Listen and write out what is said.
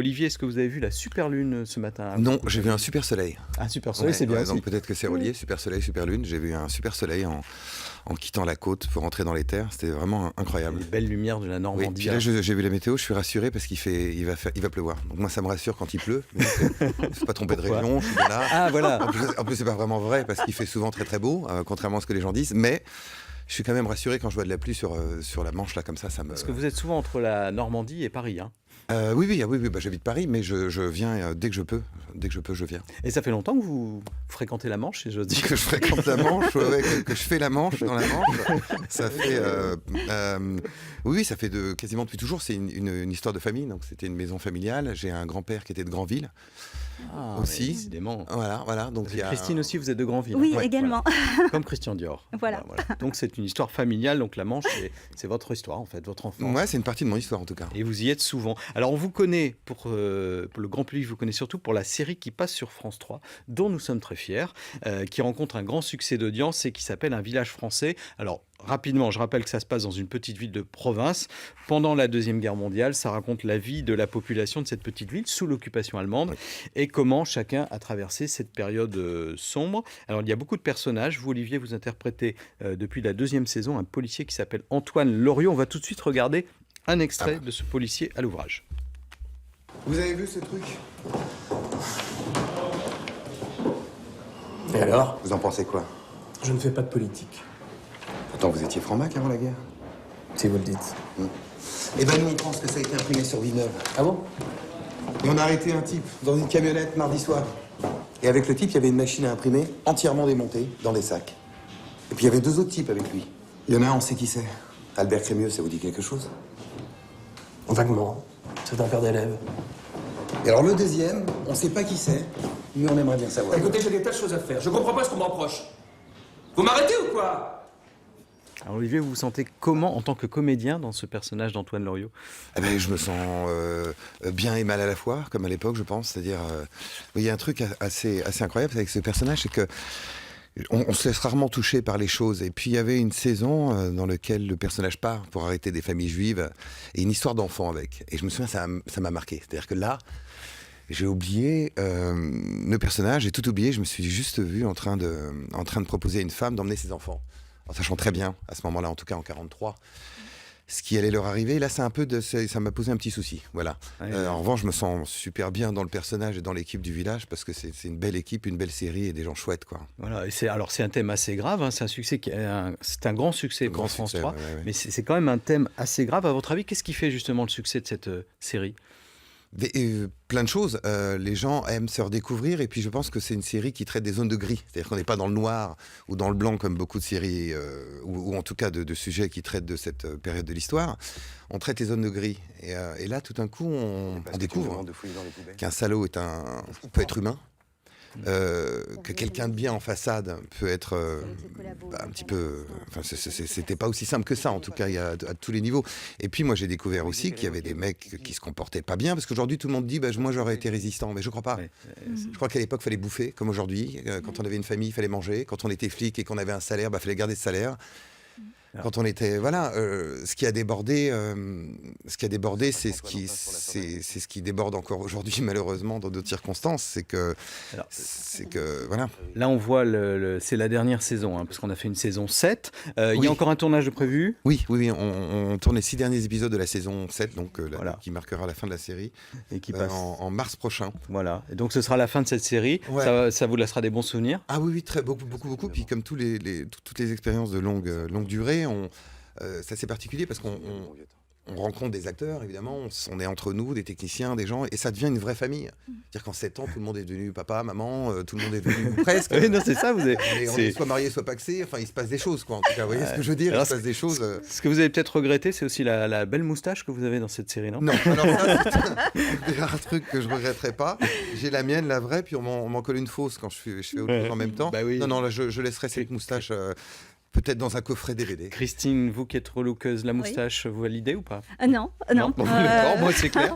Olivier, est-ce que vous avez vu la super lune ce matin? Non, j'ai vu un super soleil. Un super soleil, c'est bien aussi. Donc peut-être que c'est relié, super soleil, super lune. J'ai vu un super soleil en quittant la côte pour entrer dans les terres. C'était vraiment incroyable. Les belles lumières de la Oui, Normandie. puis là, j'ai vu la météo, je suis rassuré parce il va pleuvoir. Donc moi, ça me rassure quand il pleut. Il ne faut pas tromper de Pourquoi région, je suis bien là. Ah, voilà. En plus, c'est pas vraiment vrai parce qu'il fait souvent très très beau, contrairement à ce que les gens disent. Mais je suis quand même rassuré quand je vois de la pluie sur la Manche, là, comme ça me... Parce que vous êtes souvent entre la Normandie et Paris. Hein. Oui, bah, j'habite Paris, mais je viens dès que je peux. Dès que je peux, je viens. Et ça fait longtemps que vous fréquentez la Manche, si j'ose dire. Que je fréquente la Manche, que je fais la Manche dans la Manche. Ça fait... oui, ça fait quasiment depuis toujours. C'est une histoire de famille, donc c'était une maison familiale. J'ai un grand-père qui était de Granville. Aussi. Décidément. Voilà. Donc Christine aussi, vous êtes de Granville. Oui, Ouais, également. Voilà. Comme Christian Dior. Voilà. Donc c'est une histoire familiale. Donc la Manche, c'est votre histoire en fait, votre enfance. Ouais, c'est une partie de mon histoire en tout cas. Et vous y êtes souvent. Alors on vous connaît pour le grand public, vous connaît surtout pour la série qui passe sur France 3, dont nous sommes très fiers, qui rencontre un grand succès d'audience et qui s'appelle Un village français. Alors rapidement, je rappelle que ça se passe dans une petite ville de province. Pendant la Deuxième Guerre mondiale, ça raconte la vie de la population de cette petite ville sous l'occupation allemande et comment chacun a traversé cette période sombre. Alors il y a beaucoup de personnages. Vous, Olivier, vous interprétez depuis la deuxième saison un policier qui s'appelle Antoine Loriot. On va tout de suite regarder un extrait de ce policier à l'ouvrage. Vous avez vu ce truc? Et alors? Vous en pensez quoi? Je ne fais pas de politique. Pourtant, vous étiez franc-mac avant la guerre. Si vous le dites. Eh ben, nous, on pense que ça a été imprimé sur Villeneuve. Ah bon? Et on a arrêté un type dans une camionnette mardi soir. Et avec le type, il y avait une machine à imprimer entièrement démontée dans des sacs. Et puis il y avait deux autres types avec lui. Il y en a un, on sait qui c'est. Albert Crémieux, ça vous dit quelque chose? Vaguement. C'est un père d'élève. Et alors le deuxième, on sait pas qui c'est, mais on aimerait bien savoir. Écoutez, j'ai des tas de choses à faire. Je comprends pas ce qu'on me reproche. Vous m'arrêtez ou quoi? Alors Olivier, vous vous sentez comment en tant que comédien dans ce personnage d'Antoine Loriot? Eh ben, je me sens bien et mal à la fois, comme à l'époque, je pense. C'est-à-dire, il y a un truc assez incroyable avec ce personnage, c'est que on se laisse rarement toucher par les choses. Et puis il y avait une saison dans laquelle le personnage part pour arrêter des familles juives et une histoire d'enfant avec. Et je me souviens, ça m'a marqué. C'est-à-dire que là, j'ai oublié le personnage, j'ai tout oublié. Je me suis juste vu en train de proposer à une femme d'emmener ses enfants. En sachant très bien, à ce moment-là, en tout cas en 43, ce qui allait leur arriver. Et là, ça m'a posé un petit souci. Voilà. En revanche, je me sens super bien dans le personnage et dans l'équipe du village parce que c'est une belle équipe, une belle série et des gens chouettes, quoi. Voilà. Et c'est un thème assez grave. Hein. C'est un succès c'est un grand succès pour France 3. Ouais. Mais c'est quand même un thème assez grave. À votre avis, qu'est-ce qui fait justement le succès de cette série? Plein de choses. Les gens aiment se redécouvrir et puis je pense que c'est une série qui traite des zones de gris. C'est-à-dire qu'on n'est pas dans le noir ou dans le blanc comme beaucoup de séries, ou en tout cas de sujets qui traitent de cette période de l'histoire. On traite les zones de gris. Et là, tout d'un coup, on découvre qu'un salaud peut être humain. Que quelqu'un de bien en façade peut être un petit peu... Enfin, c'était pas aussi simple que ça, en tout cas, à tous les niveaux. Et puis, moi, j'ai découvert aussi qu'il y avait des mecs qui se comportaient pas bien, parce qu'aujourd'hui, tout le monde dit, moi, j'aurais été résistant. Mais je crois pas. Je crois qu'à l'époque, il fallait bouffer, comme aujourd'hui. Quand on avait une famille, il fallait manger. Quand on était flic et qu'on avait un salaire, il fallait garder ce salaire. Quand on était, ce qui a débordé, c'est ce qui déborde encore aujourd'hui, malheureusement, dans d'autres circonstances. C'est que, voilà. Là, on voit, c'est la dernière saison, hein, parce qu'on a fait une saison 7. Il y a encore un tournage de prévu? Oui, on tourne les 6 derniers épisodes de la saison 7, donc qui marquera la fin de la série, et qui passe en mars prochain. Voilà, et donc ce sera la fin de cette série. Ouais. Ça vous laissera des bons souvenirs? Ah oui, très beaucoup. Puis comme toutes les expériences de longue durée, c'est assez particulier parce qu'on rencontre des acteurs, évidemment, on est entre nous, des techniciens, des gens, et ça devient une vraie famille. C'est-à-dire qu'en 7 ans, tout le monde est devenu papa, maman, tout le monde est devenu presque. Oui, non, c'est ça, on est soit mariés, soit paxés, enfin, il se passe des choses, quoi, en tout cas, vous voyez ce que je veux dire? Alors, il se passe des choses... Ce que vous avez peut-être regretté, c'est aussi la belle moustache que vous avez dans cette série, non? Non, alors ça, c'est un truc que je regretterais pas. J'ai la mienne, la vraie, puis on m'en colle une fausse quand je fais autre chose en même temps. Bah oui. Non, là, je laisserai cette moustache... peut-être dans un coffret DVD. Christine, vous qui êtes relookeuse, la moustache, vous validez ou pas? Non. Bon, d'accord, moi c'est clair.